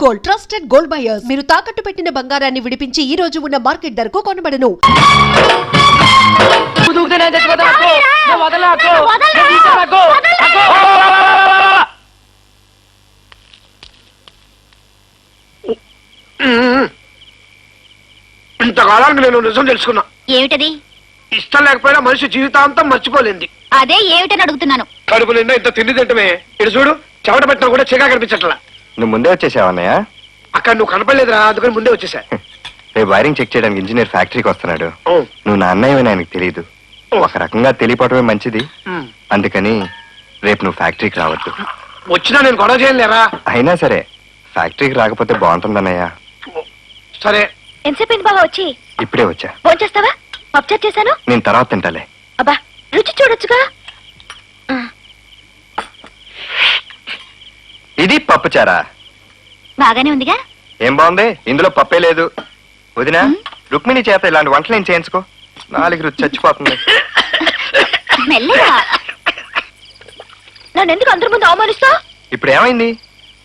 Gold, trusted gold buyers. మీరు తాకట్టు పెట్టిన బంగారాన్ని విడిపించి ఈ రోజు ఉన్న మార్కెట్ ధరకు కొనబడను. ఇంతకాలానికి నేను నిజం తెలుసుకున్నా. ఏమిటది? ఇష్టం లేకపోయినా మనిషి జీవితాంతం మర్చిపోలేంది. అదే ఏమిటని అడుగుతున్నాను. కడుపు నిండా ఇంత తిండి తింటమే. ఇటు చూడు, చెమట పెట్టినా కూడా చిగా కనిపించట్లా. నువ్వు ముందే వచ్చేసావన్నయ్య? అక్కడ నువ్వు కనపడలేదురా, అందుకని ముందే వచ్చేసా. రేపు వైరింగ్ చెక్ చేయడానికి ఇంజనీర్ ఫ్యాక్టరీకి వస్తున్నాడు. నువ్వు నా అన్నయ్యని ఆయనకు తెలియదు. ఒక రకంగా తెలియపడమే మంచిది. అందుకని రేపు నువ్వు ఫ్యాక్టరీకి రావద్దు. వచ్చినా నేను గొడవ చేయలేరా? అయినా సరే ఫ్యాక్టరీకి రాకపోతే బాగుంటుందన్నయ్య. సరే. ఎంతసేపు బాగా వచ్చి? ఇప్పుడే వచ్చా. భోంచేస్తావా? పప్పు చేశాను. నేను తర్వాత తింటాలే. అబ్బా, రుచి చూడొచ్చుగా. ఇది పప్పుచారా? బాగానే ఉందిగా. ఏం బాగుంది? ఇందులో పప్పే లేదు. వదినా, రుక్మిణి చేత ఇలాంటి వంటలు ఏం చేయించుకో. నాలుగు రుచి చచ్చిపోతుంది. మెల్లగా. నన్ను ఎందుకు అందరి ముందు అవమానిస్తా? ఇప్పుడు ఏమైంది?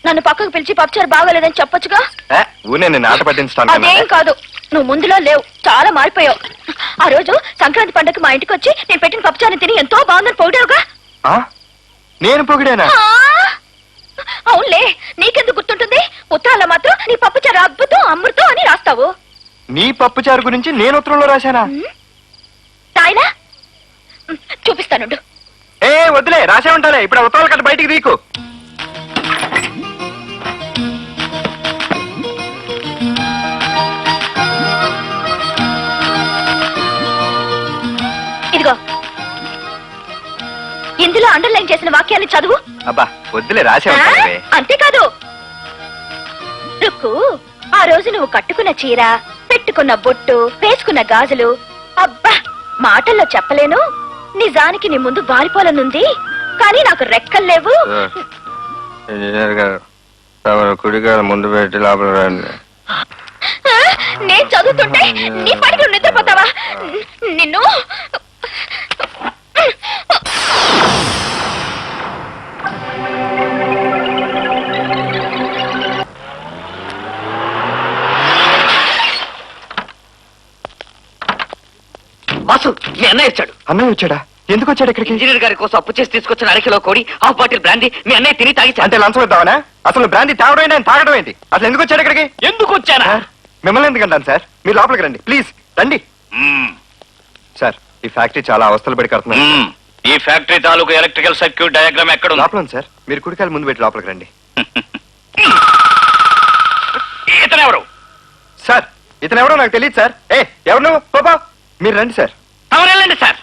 నన్ను పక్కకు పిలిచి పప్పుచారు బాగాలేదని చెప్పొచ్చుగా. ఊనే నేను ఆట పట్టించడానికి. అదేం కాదు, నువ్వు ముందులో లేవు, చాలా మారిపోయావు. ఆ రోజు సంక్రాంతి పండుగ మా ఇంటికి వచ్చి నేను పెట్టిన పప్పుచారుని తిని ఎంతో బాగుందని పొగిడావుగా. నేను పొగిడానా? అవునులే, నీకెందుకు గుర్తుంటుంది? ఉత్తరాల్లో మాత్రం నీ పప్పుచారు అద్భుతం, అమృతం అని రాస్తావు. నీ పప్పుచారు గురించి నేను ఉత్తరంలో రాశానా? తాయినా చూపిస్తానుండు. ఏ వద్దులే, రాసే ఉంటాలే. ఇప్పుడు ఆ ఉత్తరాలు కట్ట బయటికి తీకు. ఇదిగో, ఇందులో అండర్లైన్ చేసిన వాక్యాన్ని చదువు. అబ్బా వద్దులే, రాసే ఉంటాలే. అంతేకాదు, రుక్కు, ఆ రోజు నువ్వు కట్టుకున్న చీర, పెట్టుకున్న బొట్టు, వేసుకున్న గాజులు, అబ్బా మాటల్లో చెప్పలేను. నిజానికి నీ ముందు వారిపోలనుంది, కానీ నాకు రెక్కలు లేవు. కుడికాల ముందు పెట్టి లోపల రండి. నేను చదువుతుంటే నీ పడికి నిద్రపోతావా? నిన్ను బాసు, మీ అన్నయ్య వచ్చాడు. అన్నయ్య వచ్చాడా? ఎందుకు వచ్చాడు ఇక్కడికి? ఇంజనీర్ గారి కోసం అప్పు చేసి తీసుకొచ్చిన అరకిలో కోడి, హాఫ్ బాటిల్ బ్రాందీ మీ అన్నయ్య తిని తాగి. అంటే లంచం ఇద్దామనా? అసలు బ్రాందీ తాగడం ఏంటి, ఆయన తాగడం ఏంటి? అసలు ఎందుకు వచ్చాడు ఇక్కడికి? ఎందుకు వచ్చానా? మిమ్మల్ని ఎందుకంటాను సార్, మీరు లోపలికి రండి ప్లీజ్, రండి. సార్, ఈ ఫ్యాక్టరీ చాలా అవస్థలు పడి కడుతున్నాను. ఈ ఫ్యాక్టరీ తాలూకు ఎలక్ట్రికల్ సర్క్యూట్ డయాగ్రామ్ ఎక్కడ ఉంది? లోపల ఉంది సార్. మీరు కుడికాయలు ముందు పెట్టి లోపలికి రండి. ఇతను ఎవరు సార్? ఇతను ఎవరో నాకు తెలియదు సార్. ఎవరు నువ్వు? బాబా మీరు రండి సార్. వెళ్ళండి సార్.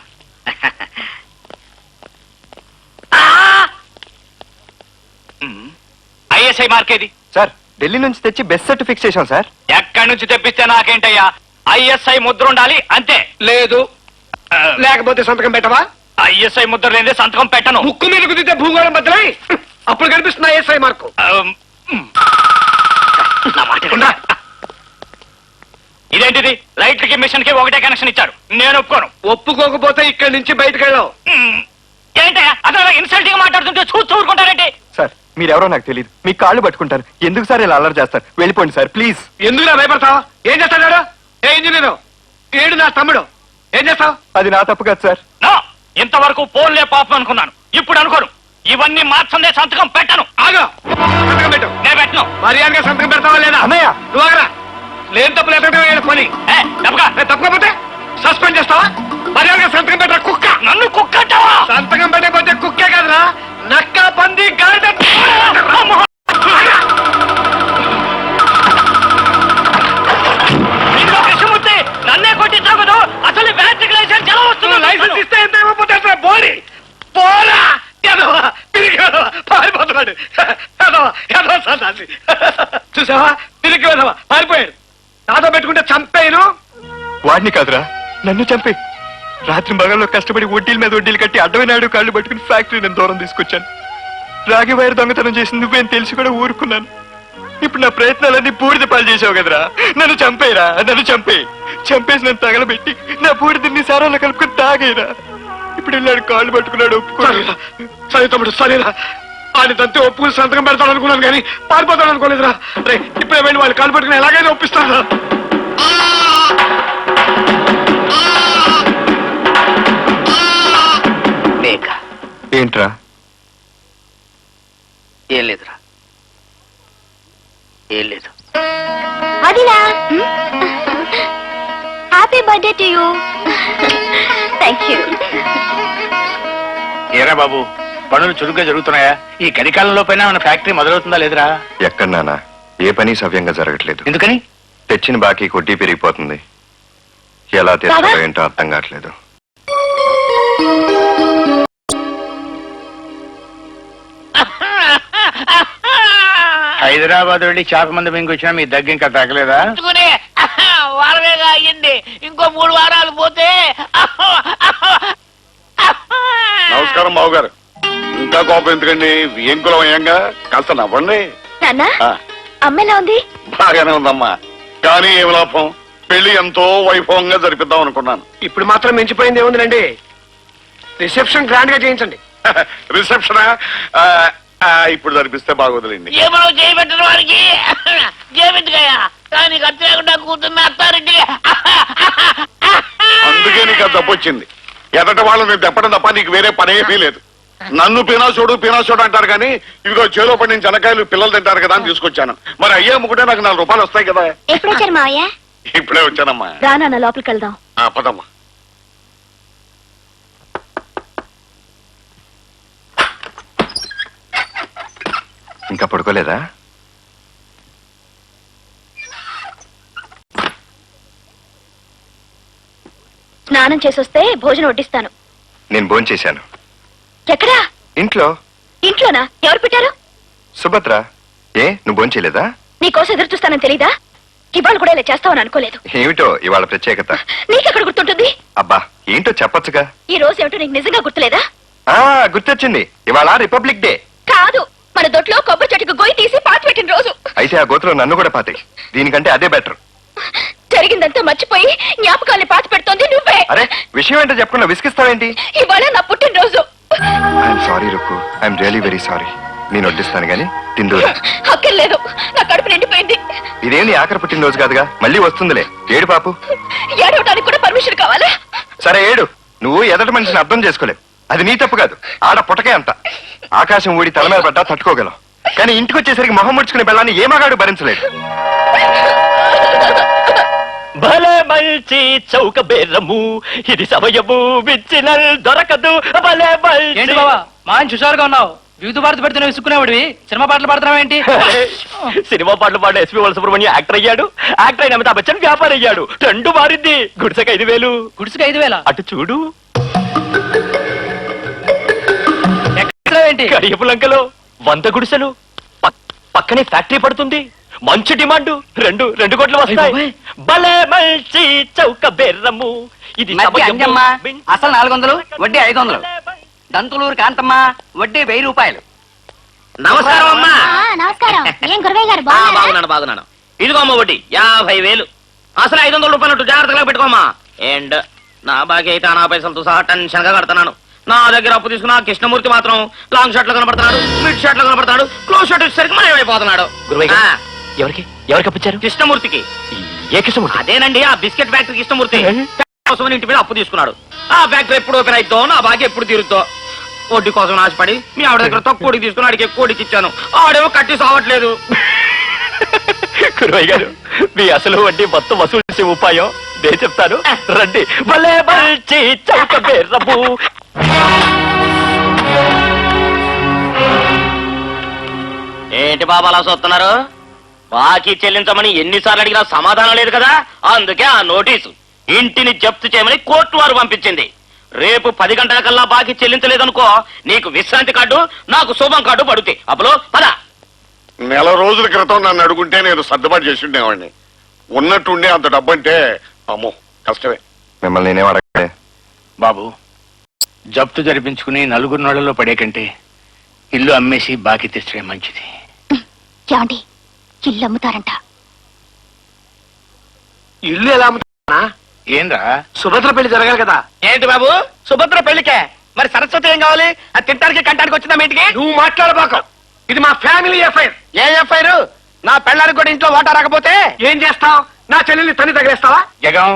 ఐఎస్ఐ మార్కేది? సార్, ఢిల్లీ నుంచి తెచ్చి బెస్ట్ సెట్ ఫిక్స్ చేశాం సార్. ఎక్కడి నుంచి తెప్పిస్తే నాకేంటయ్యా? ఐఎస్ఐ ముద్ర ఉండాలి అంతే. లేదు, లేకపోతే సంతకం పెట్టవా? ఐఎస్ఐ ముద్ర లేదే సంతకం పెట్టను. ముక్కు మీద కుదితే భూగోళం బద్దలై అప్పుడు కనిపిస్తున్నా ఐఎస్ఐ మార్కు. ఇదేంటిది? లైట్లకి మిషన్ కి ఒకటే కనెక్షన్ ఇచ్చారు, నేను ఒప్పుకోను. ఒప్పుకోకపోతే ఇక్కడి నుంచి బయటకు వెళ్ళావు. ఏంటయ్యా అసలు ఇన్సల్టింగ్ మాట్లాడుతుంటే చూస్తూ ఊరుకుంటారేంటి? సార్, మీరెవరో నాకు తెలియదు. మీ కాళ్ళు పట్టుకుంటారు. ఎందుకు సార్ ఇలా అల్లరి చేస్తారు? వెళ్ళిపోండి సార్ ప్లీజ్. ఎందుకు నా భయపడతావు? ఏం చేస్తాడు? ఏ ఇంజనీరు? ఏడు నా తమ్ముడు, ఏం చేస్తావు? అది నా తప్పు కాదు సార్. ఇంతవరకు పోన్లే పాపం అనుకున్నాను, ఇప్పుడు అనుకోను. ఇవన్నీ మార్చందే సంతకం పెట్టను. ఆగో, సంతకం పెట్టు. నేను పెట్టను. మర్యాదగా సంతకం పెడతావా లేదా? అన్నయ్య, నువ్వు ఆగరా. లేని తప్పులు ఎక్కడ పని తప్పకపోతే సస్పెండ్ చేస్తావా? మర్యాదగా సంతకం పెట్టరా కుక్క. నన్ను కుక్క అంటావా? సంతకం పెట్టకపోతే కుక్కే కదరా, నక్క, పంది, గాడిద. కృష్ణమూర్తి, నన్నే కొట్టించావు కదా. అసలు బ్యాటరీ లైసెన్స్ ఎలా వస్తుంది? లైసెన్స్ ఇస్తే ఎంత ఇవ్వకపోతే బోడి పోరా. పారిపోతున్నాడు. చూసావా, తిరిగి వెదవా పారిపోయాడు. నాతో పెట్టుకుంటే చంపేను. వాడిని కాదురా, నన్ను చంపే. రాత్రి మగల్లో కష్టపడి వడ్డీల మీద వడ్డీలు కట్టి అడ్డమైనాడు కాళ్ళు పట్టుకుని ఫ్యాక్టరీ నేను దూరం తీసుకొచ్చాను. రాగి వైర్ దొంగతనం చేసి నువ్వేం తెలిసి కూడా ఊరుకున్నాను. ఇప్పుడు నా ప్రయత్నాలన్నీ బూడిద పాలు చేసావు కదరా. నన్ను చంపేరా, నన్ను చంపేసి నన్ను తగలబెట్టి నా బూడిదని సారాలో కలుపుకొని తాగేరా. ఇప్పుడు వెళ్ళాడు, కాళ్ళు పట్టుకున్నాడు. ఒప్పుకోరా. సరే తమ్ముడు, సరేరా. వాడి తంతే ఒప్పుకుని సంతకం పెడతాడు అనుకున్నాను కానీ పారిపోతాడు అనుకోలేదురా. రే ఇప్పుడే వెళ్ళి వాళ్ళు కాలు పట్టుకుని ఎలాగైనా ఒప్పిస్తాను. మేక ఏంట్రా? ఏం లేదురా, ఏం లేదు. అదిలా happy birthday to you. Thank you. ఏరా బాబు, పనులు చురుగ్గా జరుగుతున్నాయా? ఈ కలికాలంలో పైన మన ఫ్యాక్టరీ మొదలవుతుందా లేదురా? ఎక్కడ నాన్న, ఏ పని సవ్యంగా జరగట్లేదు. ఎందుకని? తెచ్చిన బాకీ కొడ్డీ పెరిగిపోతుంది. ఎలా తీసుకోవాలో ఏంటో అర్థం కావట్లేదు. హైదరాబాద్ వెళ్ళి చేప మంది మింగొచ్చినా మీ దగ్గర ఇంకా తగ్గలేదా? వారమేగా అయ్యింది, ఇంకో 3 వారాలు పోతే. నమస్కారం బాబు గారు. ఇంకా కోపం ఎందుకండి? ఏం కులం అయ్యంగా కాస్త నవ్వండి. నాన్న అమ్మ ఎలా ఉంది? బాగానే ఉందమ్మా, కానీ ఏం లాభం? పెళ్లి ఎంతో వైభవంగా జరిపిద్దాం అనుకున్నాను. ఇప్పుడు మాత్రం మించిపోయింది ఏముందండి? రిసెప్షన్ గ్రాండ్ గా చేయించండి. రిసెప్షనా? ఇప్పుడు జరిపిస్తే బాగోదులేండి. ఏమో చేయబెట్టిన వారికి చేయబెట్టుకయ్యా, కానీ ఖర్చు లేకుండా కూతున్న అత్తారెడ్డి. అందుకే నీకు ఆ దెబ్బ వచ్చింది. ఎదట వాళ్ళని దెప్పడం తప్ప నీకు వేరే పనేమీ లేదు. నన్ను పీనాసోడు అంటారు కానీ ఇదిగో చేలో పడి నుంచి జనకాయలు పిల్లలు తింటారు కదా అని తీసుకొచ్చాను. మరి అయ్యే అమ్ముకుంటే నాకు 4 రూపాయలు వస్తాయి కదా. ఎప్పుడు వచ్చారు మావయ్య? ఇప్పుడే వచ్చానమ్మా. రానా లోపలికి వెళ్దాం. పదమ్మా. ఇంకా పడుకోలేదా? స్నానం చేసొస్తే భోజనం వడ్డిస్తాను. నేను భోంచేశాను. ఎక్కడా? ఇంట్లో. ఇంట్లోనా? ఎవరు పెట్టారు? సుభద్ర. ఏ నువ్వు భోంచేయలేదా? నీకోసం ఎదురు చూస్తానని తెలీదా? ఇవాళ కూడా ఇలా చేస్తావని అనుకోలేదు. ఏమిటో ఇవాళ ప్రత్యేకత? నీకెక్కడ గుర్తుంటుంది? అబ్బా ఏంటో చెప్పొచ్చుగా. ఈ రోజు ఏమిటో నీకు నిజంగా గుర్తులేదా? గుర్తొచ్చింది. ఇవాళ రిపబ్లిక్ డే. కాదు, మన దొడ్లో కొబ్బరి చెట్టుకు గొయ్యి తీసి పాతి పెట్టిన రోజు. అయితే ఆ గోత్రం నన్ను కూడా పాతి. దీనికంటే అదే బెటర్. జరిగిందంతా మర్చిపోయి జ్ఞాపకాల్ని పాతి పెడుతోంది నువ్వే. అరే విషయం ఏంటో చెప్పకుండా విసిగిస్తావేంటి? ఇవాళ నా పుట్టినరోజు. I'm sorry Rukku, I'm really very sorry. నేను వడ్డిస్తాను గాని తిందురా. హక్కర్లేదు, నా కడుపు నిండిపోయింది. ఇదేంటి ఆఖరి పుట్టినరోజు కాదుగా, మళ్ళీ వస్తుందిలే. ఏడు పాపు. ఏడవడానికి కూడా పర్మిషన్ కావాలా? సరే ఏడు. నువ్వు ఎదటి మనిషిని అర్థం చేసుకోలేవు. అది నీ తప్పు కాదు, ఆడ పుటకే అంత. ఆకాశం ఊడి తల మీద పడ్డా తట్టుకోగలం, కానీ ఇంటికి వచ్చేసరికి మొహం ముడుచుకునే బెల్లాన్ని ఏ మగాడు భరించలేడు. భలే మంచి చౌక బేరము, ఇది సమయము విచ్చినల్ దొరకదు. భలే ఏంటి బాబా మంచి హుషారుగా ఉన్నావు? వివిధ భారతి పెడుతున్న విసుక్కునేవాడివి, సినిమా పాటలు పాడుతున్నావు ఏంటి? సినిమా పాటలు పాడే ఎస్పీ బాలసుబ్రహ్మణ్యం యాక్టర్ అయ్యాడు, యాక్టర్ అయిన అమితాబ్ బచ్చన్ వ్యాపారం అయ్యాడు. 2 మారింది. గుడిసెకి 5,000. గుడిసెకి 5,000? అటు చూడు. ఏంటి కరియపు లంకలో 100 గుడిసెలు, పక్కనే ఫ్యాక్టరీ పడుతుంది. మంచి డిమాండ్. 2 కోట్లు వస్తాయి. భలే మంచి చౌక బెర్రము, ఇది సమయము. అసలు 400, వడ్డీ 500. దంతులూరు కాంతమ్మ, వడ్డీ 1000 రూపాయలు. నమస్కారం అమ్మా. నమస్కారం. ఏం గురవయ్య గారు బాగున్నాను. ఇదిగో అమ్మ వడ్డీ 50,000. అసలు 500 రూపాయలు జాగ్రత్తగా పెట్టుకోమ్మా. అండ్ నా బాకీ అయితే 40 పైసలతో సహా టెన్షన్ గా కడతాను. నా దగ్గర అప్పు తీసుకున్న కృష్ణమూర్తి మాత్రం లాంగ్ షర్ట్ లో కనపడుతున్నాడు, మిడ్ షర్ట్ లో కనపడతాడు, క్లోజ్ షర్ట్ వచ్చేసరికి మనం అయిపోతున్నాడు. ఎవరికి అప్పించారు? కృష్ణమూర్తికి. ఏ కృష్ణమూర్తి? అదేనండి, ఆ బిస్కెట్ ఫ్యాక్టరీ కృష్ణమూర్తి. కోసం ఇంటి మీద అప్పు తీసుకున్నాడు. ఆ ఫ్యాక్టరీ ఎప్పుడు ఓపెన్ అవుతో, నా బాకీ ఎప్పుడు తీరుతో. వడ్డీ కోసం ఆశపడి మీ ఆవిడ దగ్గర తక్కువ వడ్డీకి తీసుకుని ఆడికి ఎక్కువ వడ్డీకి ఇచ్చాను. ఆడేమో కట్టి సావట్లేదు. కురవయ్య గారు, మీ అసలు వడ్డీ మొత్తం వసూలు చేసే ఉపాయం నేను చెప్తాను, రండి. భలే మంచి చౌక బెర్రము. ఏంటి బాబా అలా చూస్తున్నారు? బాకీ చెల్లించమని ఎన్నిసార్లు అడిగినా సమాధానం లేదు కదా, అందుకే ఆ నోటీసు. ఇంటిని జప్తు చేయమని కోర్టు వారు పంపించింది. రేపు 10 గంటల కల్లా బాకీ చెల్లించలేదనుకో, నీకు విశ్రాంతి కార్డు, నాకు శుభం కార్డు పడుతాయి. అప్పుడు పద. నెల రోజుల క్రితం నన్ను అడుగుంటే నేను సర్దుబాటు చేసి ఉండేవాడిని. ఉన్నట్టుండే అంత డబ్బంటే అమ్మో కష్టమే. మిమ్మల్ని నేనేం అడగలే బాబు. జప్తు జరిపించుకుని 4 నెలల్లో పడే కంటే ఇల్లు అమ్మేసి బాకీ తెచ్చడం మంచిది. ఏమండి, ఇల్లు అమ్ముతారంట. ఇల్లు ఎలా అమ్ముతా? ఏంరా? సుభద్ర పెళ్లి జరగాలి కదా. ఏంటి బాబు, సుభద్ర పెళ్లికే మరి సరస్వతి ఏం కావాలి? అది తింటానికి కంటానికి వచ్చిందా మీ ఇంటికి? నువ్వు మాట్లాడబాక, ఇది మా ఫ్యామిలీ ఎఫ్ఐఆర్. ఏ ఎఫ్ఐఆర్? నా పెళ్ళానికి కూడా ఇంట్లో ఓటా రాకపోతే ఏం చేస్తావు? నా చెల్లెల్ని తల్లి తగిలేస్తావా? జగం,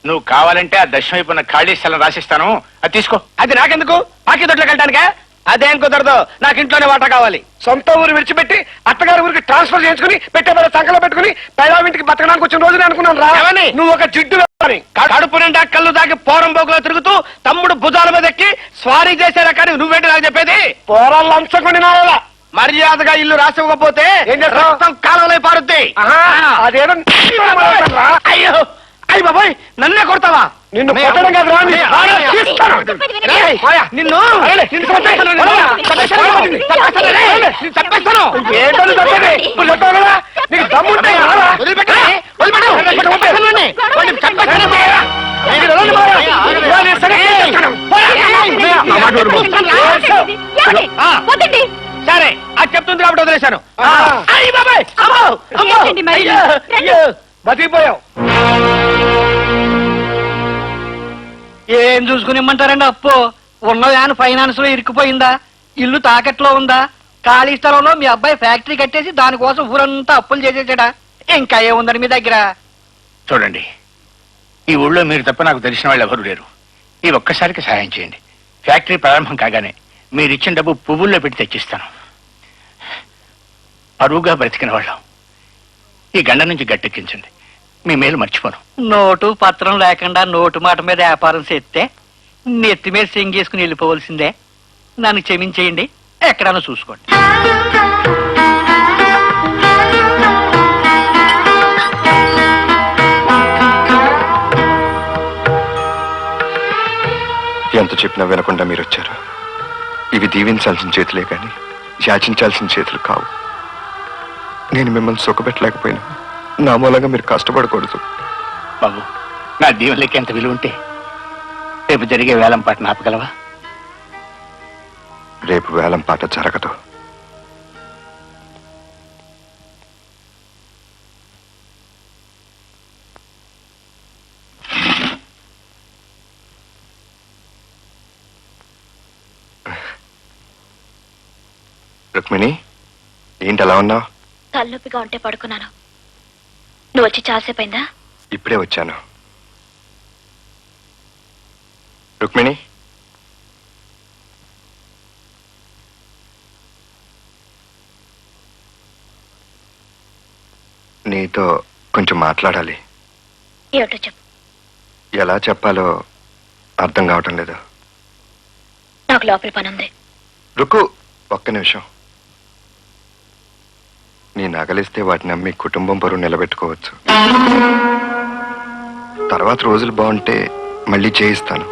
నువ్వు కావాలంటే ఆ దశం వైపున్న ఖాళీ స్థలం రాసిస్తాను, అది తీసుకో. అది నాకెందుకు? పాకి దొడ్లోకి వెళ్ళటానికా? అదేం కుదరదు, నాకు ఇంట్లోనే వాటా కావాలి. సొంత ఊరు విడిచిపెట్టి అత్తగారి ఊరికి ట్రాన్స్ఫర్ చేయించుకుని పెట్టే మీద సంకలో పెట్టుకుని పెళ్ళామింటికి బతకడానికి వచ్చిన రోజునే అనుకున్నాను రా. ఏమని? నువ్వు ఒక జిడ్డు అని. కడుపు నిండా కళ్ళు దాకి పోరం బోకులో తిరుగుతూ తమ్ముడు భుజాల మీద ఎక్కి స్వారీ చేసేలా కానీ నువ్వేంటి నాకు చెప్పేది? పోరాలు లంచగొండి నాయలా. మర్యాదగా ఇల్లు రాసివ్వకపోతే ఏం చేస్తావ్? రక్తం కాలంలో పారుద్ది. అదేదో అయ్యో అయ్య బాబాయ్, నన్నే కొడతావా? నిన్ను కొట్టడం కాదు రా, నీ ప్రాణాలు తీస్తాను. రేయ్, నిన్ను నిన్ను చంపేస్తాను. నిన్ను చంపేస్తాను. ఏంటో నువ్వు చంపేది? నువ్వు చెప్తావు కదా, నీకు దమ్ముంటే రారా? వదిలిపెట్టండి, వదిలిపెట్టు. చంపేస్తానండి. వాడిని చంపేస్తాను. నీకు తెలియదు మారా? ఇలా నేను సరే చేస్తాను. నా మాట విను. వద్దండి. సరే, అది చెప్తుంది కాబట్టి వదిలేశాను. ఆ. అయ్య బాబాయ్, అమ్మో, అమ్మో. ఏంటండి మరి? అయ్యో, అయ్యో. బతికిపోయావు. ఏం చూసుకుని ఇమ్మంటారండి? అప్పు ఉన్న వ్యాన్ ఫైనాన్స్ లో ఇరుక్కుపోయిందా? ఇల్లు తాకట్లో ఉందా? ఖాళీ స్థలంలో మీ అబ్బాయి ఫ్యాక్టరీ కట్టేసి దానికోసం ఊరంతా అప్పులు చేసేసాడా? ఇంకా ఏముందని మీ దగ్గర? చూడండి, ఈ ఊళ్ళో మీరు తప్ప నాకు తెలిసిన వాళ్ళు ఎవరు లేరు. ఈ ఒక్కసారికి సహాయం చేయండి. ఫ్యాక్టరీ ప్రారంభం కాగానే మీరు ఇచ్చిన డబ్బు పువ్వుల్లో పెట్టి తెచ్చిస్తాను. పరువుగా బ్రతికిన వాళ్ళం, ఈ గండ నుంచి గట్టెక్కించండి. మీ మేలు మర్చిపోను. నోటు పత్రం లేకుండా నోటు మాట మీద వ్యాపారం చేస్తే నెత్తి మీద సింగేసుకుని వెళ్ళిపోవలసిందే. నన్ను క్షమించేయండి, ఎక్కడన్నా చూసుకోండి. ఎంత చెప్పినా వినకుండా మీరు వచ్చారు. ఇవి దీవించాల్సిన చేతులే కానీ యాచించాల్సిన చేతులు కావు. నేను మిమ్మల్ని సుఖపెట్టలేకపోయినా నా మూలంగా మీరు కష్టపడకూడదు. బాబు, నా దీవెనలకి ఎంత విలువ ఉంటే రేపు జరిగే వేలం పాటను ఆపగలవా? రేపు వేలం పాట జరగదు. రుక్మిణి, ఏంటి అలా ఉన్నావు? తలనొప్పిగా ఉంటే పడుకున్నాను. నువ్వు వచ్చి చాలాసేపైందా? ఇప్పుడే వచ్చాను. రుక్మిణి, నీతో కొంచెం మాట్లాడాలి. ఏమిటో చెప్పు. ఎలా చెప్పాలో అర్థం కావటం లేదు. నాకు లోపల పని ఉంది. రుక్కు, ఒక్క నిమిషం. నీ నగలిస్తే వాటిని అమ్మి కుటుంబం పరువు నిలబెట్టుకోవచ్చు. తర్వాత రోజులు బాగుంటే మళ్ళీ చేయిస్తాను.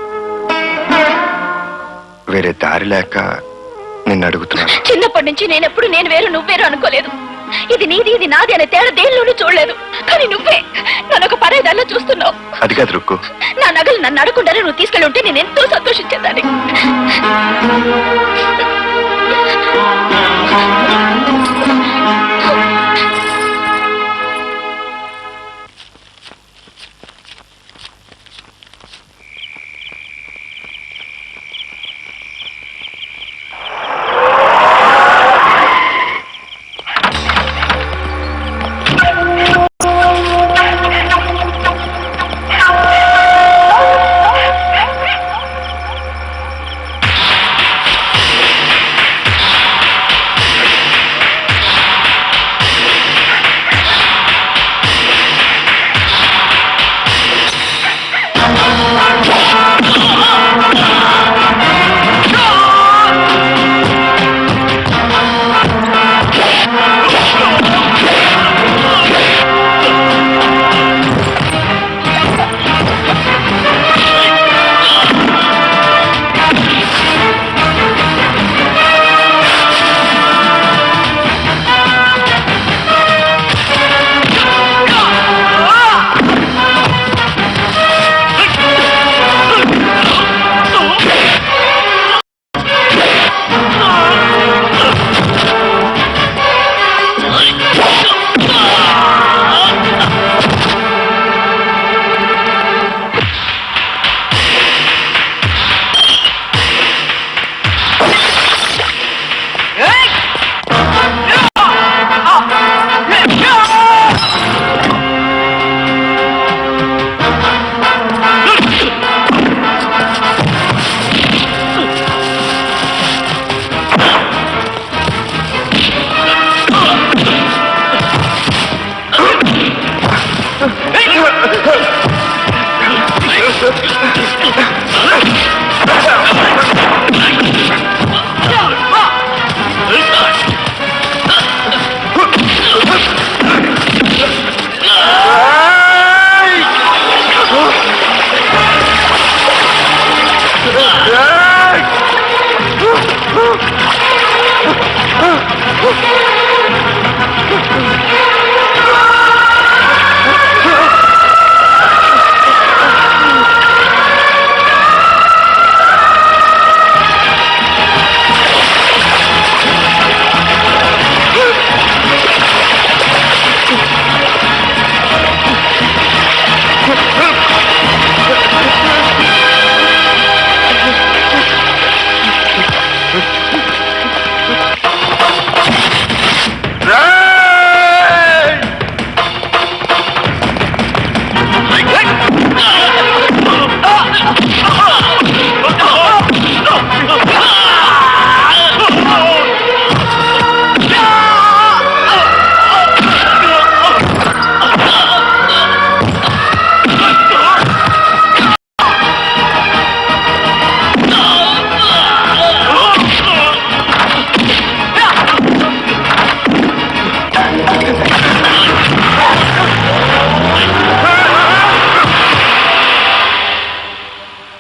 వేరే దారి లేక నిన్ను అడుగుతున్నాను. చిన్నప్పటి నుంచి నేనెప్పుడు నేను వేరు నువ్వేరు అనుకోలేదు. ఇది నీది ఇది నాది అనే తేడా దేనిలోనూ చూడలేదు. కానీ నువ్వే నన్ను ఒక పరాయిదాల్లో చూస్తున్నావు. అది కాదు రుక్కు, నా నగలు నన్ను అడగకుండానే నువ్వు తీసుకెళ్ళి ఉంటే నేను ఎంతో సంతోషించేదాన్ని.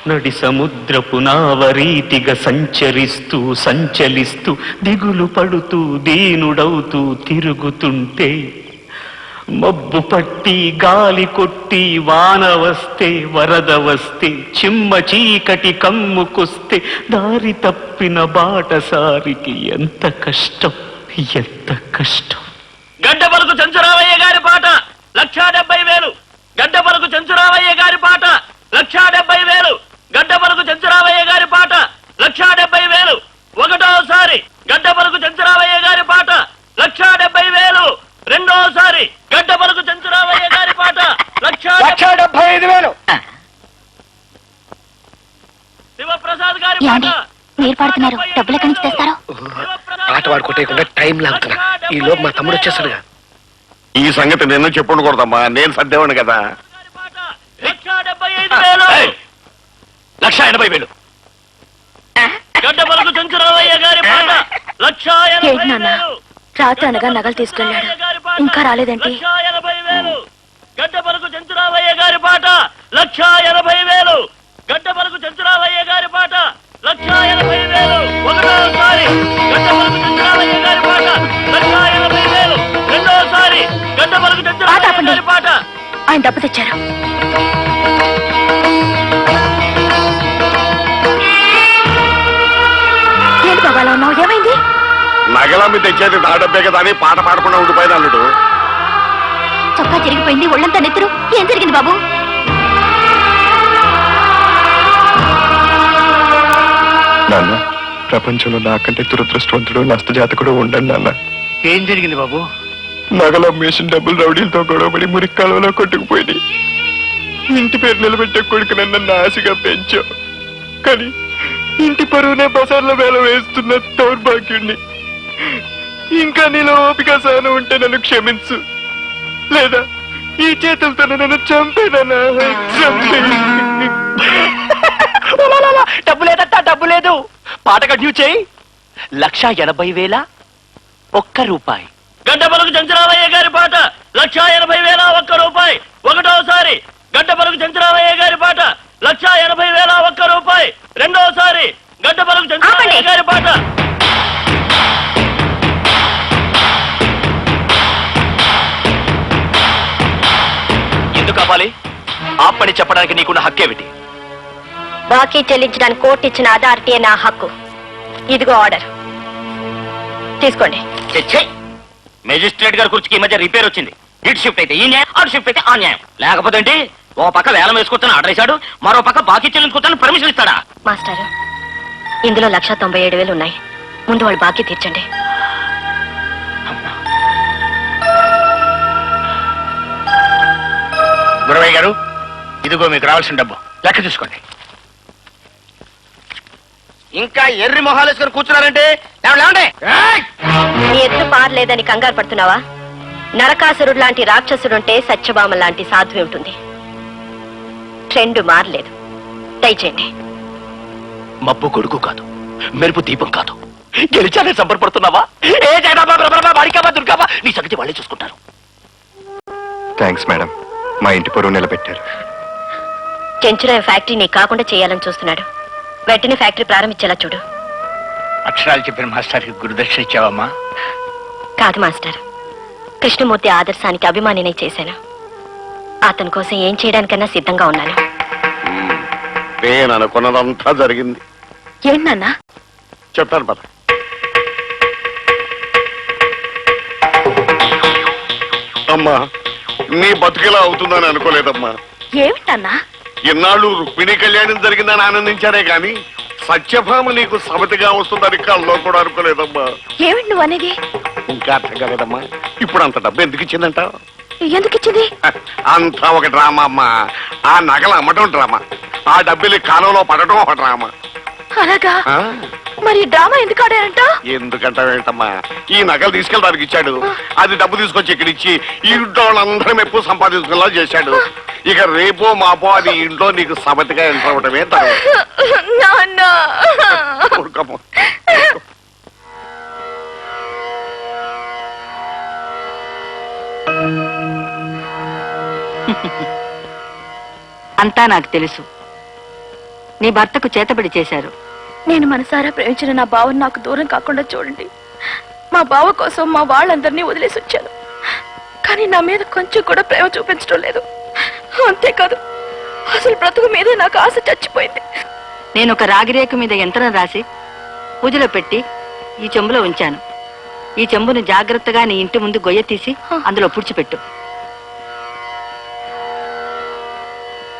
నడి సముద్రపు నావరీతిగా సంచరిస్తూ సంచలిస్తూ దిగులు పడుతూ దీనుడవుతూ తిరుగుతుంటే మబ్బు పట్టి గాలి కొట్టి వాన వస్తే వరద వస్తే చిమ్మ చీకటి కమ్ముకొస్తే దారి తప్పిన బాటసారికి ఎంత కష్టం, ఎంత కష్టం. గడ్డ పలుకు చెంచురావయ్య గారి పాట 1,70,000. గడ్డ పలుకు చెంచురావయ్య గారి పాట 1,70,000. గడ్డ పలుకు చెంచురావయ్య గారి పాట 1,70,000. ఒకటోసారి గడ్డ పలుకు చెంచురావయ్య గారి పాట 1,70,000. రెండోసారి గడ్డ పలుకు చెంచురావయ్య గారి పాట 1,75,000. శివప్రసాద్ గారి పాట. మీరు పాడుతున్నారు, డబ్బులు ఎక్కడి నుంచి తెస్తారో? ఆట వాడుకోకుండా టైం లాగుతున్నా. ఈ లోపు మా తమ్ముడు వచ్చేసాడుగా. ఈ సంగతి నిన్న చెప్పుకోకూడదమ్మా, నేను సర్దేవాడు కదా. 1,75,000. 1,80,000. గడ్డ పలుకు చెంచురావయ్య గారి పాట 1,80,000. రాత్రి అనగా నగలు తీసుకెళ్ళాడు, ఇంకా రాలేదేంటి? 1,80,000. గడ్డ పలుకు చెంచురావయ్య గారి పాట 1,80,000. గడ్డ పలుకు చెంచురావయ్య గారి పాట 1,80,000. ఒకటోసారి గడ్డ పలుకు చెంచురావయ్య గారి పాట 1,80,000. రెండోసారి గడ్డ పలుకు చెంచురావయ్య గారి పాట. ఆయన డబ్బు తెచ్చారు. ఏంటి బాబా అలా ఉన్నావు, ఏమైంది? నగలమ్మి తెచ్చేది నా డబ్బే కదా అని పాట పాడకుండా ఉండిపోయిన అల్లుడు. చొక్కా చిరిగిపోయింది, ఒళ్ళంతా నెత్తురు. ఏం జరిగింది బాబు? నాన్న, ప్రపంచంలో నాకంటే దురదృష్టవంతుడు నష్టజాతకుడు ఉండండి నాన్న. ఏం జరిగింది బాబు? నగలు అమ్మేసిన డబ్బులు రౌడీలతో గొడవపడి మురిక్కాలలో కొట్టుకుపోయింది. ఇంటి పేరు నిలబెట్టే కొడుకు నన్ను ఆశగా పెంచావు, కానీ ఇంటి పరువునే బజార్ల వేల వేస్తున్న దౌర్భాగ్యుణ్ణి. ఇంకా నీలో ఓపిక సహనం ఉంటే నన్ను క్షమించు, లేదా ఈ చేతులతో నన్ను చంపేనన్నా చంపే. డబ్బు లేదట, డబ్బు లేదు. పాట కంటిన్యూ చేయి. 1,80,000. 1 రూపాయి. గడ్డ పలుకు చెంచురావయ్య గారి పాట 1,80,000. 1 రూపాయి. ఒకటోసారి గడ్డ పలుకు చెంచురావయ్య గారి పాట 1,80,000. 1 రూపాయి. రెండోసారి గడ్డ పలుకు చెంచురావయ్య గారి పాట. ఎందుకు కావాలి? ఆపని చెప్పడానికి నీకున్న హక్కేమిటి? బాకీ చెల్లించడానికి కోర్టు ఇచ్చిన అథారిటీ నా హక్కు. ఇదిగో ఆర్డర్, తీసుకోండి. మెజిస్ట్రేట్ గారి కుర్చీకి ఈ మధ్య రిపేర్ వచ్చింది. ఇటు షిఫ్ట్ అయితే ఈ న్యాయం, అటు షిఫ్ట్ అయితే ఆ న్యాయం. లేకపోతే ఏంటి, ఓ పక్క వేలం వేసుకొచ్చాను ఆర్డర్ వేశాడు, మరో పక్క బాకీ చెల్లించుకొచ్చాను పర్మిషన్ ఇస్తాడా? మాస్టారు, ఇందులో 1,97,000 ఉన్నాయి. ముందు వాళ్ళు బాకీ తీర్చండి. గురవయ్య గారు, ఇదిగో మీకు రావాల్సిన డబ్బు, లెక్క చూసుకోండి. ఇంకా ఎర్రి మొహాలు వేసుకొని కూర్చున్నారంటే లేవండి. నీ ఎత్తు పారలేదని కంగారు పడుతున్నావా? నరకాసురుడు లాంటి రాక్షసుడుంటే సత్యభామ లాంటి సాధ్వి ఉంటుంది. ట్రెండ్ మారలేదు, దయచేయండి. మబ్బు గొడుగు కాదు, మెరుపు దీపం కాదు. గెలిచానే సంబరపడుతున్నావా? ఏ వాడికావా దుర్గావా, నీ సంగతి వాళ్ళే చూసుకుంటారు. థ్యాంక్స్ మేడం, మా ఇంటి పరువు నిలబెట్టారు. చెంచురాయ ఫ్యాక్టరీ నీ కాకుండా చేయాలని చూస్తున్నాడు. వెంటనే ఫ్యాక్టరీ ప్రారంభించేలా చూడు. అక్షరాలు చెప్పిన మాస్టర్కి గురుదక్షిణ ఇచ్చావమ్మా? కాదు మాస్టర్, కృష్ణమూర్తి ఆదర్శానికి అభిమానినే చేశాను. అతని కోసం ఏం చేయడానికన్నా సిద్ధంగా ఉన్నాను. నేను అనుకున్నదంతా జరిగింది. ఏంటన్నా? చెప్తాను పద. అమ్మా, నీ బతుకిలా అవుతుందని అనుకోలేదమ్మా. ఏమిటన్నా? ఇన్నాళ్ళు రుక్మిణి కళ్యాణం జరిగిందని ఆనందించానే గాని సత్యభామ నీకు సమతిగా వస్తుందని కల్లో కూడా అనుకోలేదమ్మా. ఏమిటి నువ్వు అనేది? ఇంకా అర్థం కాలేదమ్మా. ఇప్పుడు అంత డబ్బు ఎందుకు ఇచ్చిందంట? ఎందుకు ఇచ్చింది? అంతా ఒక డ్రామా అమ్మా. ఆ నగలు అమ్మటం డ్రామా, ఆ డబ్బులు కాలంలో పడటం ఒక డ్రామా. అలాగా? మరి డ్రామా ఎందుకు ఆడారంట? ఎందుకంటావేంటమ్మా, ఈ నగలు తీసుకెళ్ళడానికి ఇచ్చాడు, అది డబ్బు తీసుకొచ్చి ఇక్కడ ఇచ్చి ఈ ఇంట్లో వాళ్ళందరం ఎక్కువ సంపాదించుకునేలా చేశాడు. ఇక రేపో మాపో అది ఇంట్లో నీకు సమతిగా ఎంటర్ అవటమే. అంతా నాకు తెలుసు. నీ భర్తకు చేతబడి చేశారు. నేను మనసారా ప్రేమించిన నా బావను నాకు దూరం కాకుండా చూడండి. మా బావ కోసం మా వాళ్ళందరినీ వదిలేసి వచ్చాను, కానీ నా మీద కొంచెం కూడా ప్రేమ చూపించడం లేదు. అంతేకాదు, అసలు బ్రతుకు మీద నాకు ఆశ చచ్చిపోయింది. నేను ఒక రాగిరేకు మీద యంత్రం రాసి పూజలో పెట్టి ఈ చెంబులో ఉంచాను. ఈ చెంబును జాగ్రత్తగా నీ ఇంటి ముందు గొయ్య తీసి అందులో పుడిచిపెట్టు.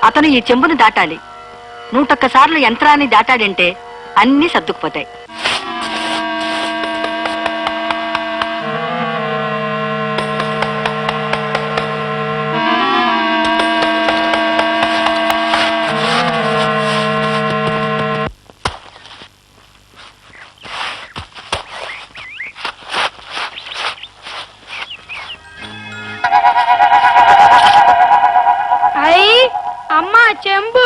అతను ఈ చెంబును దాటాలి. 101 సార్లు యంత్రాన్ని దాటాడంటే అన్నీ సర్దుకుపోతాయి. అమ్మా చెంబు.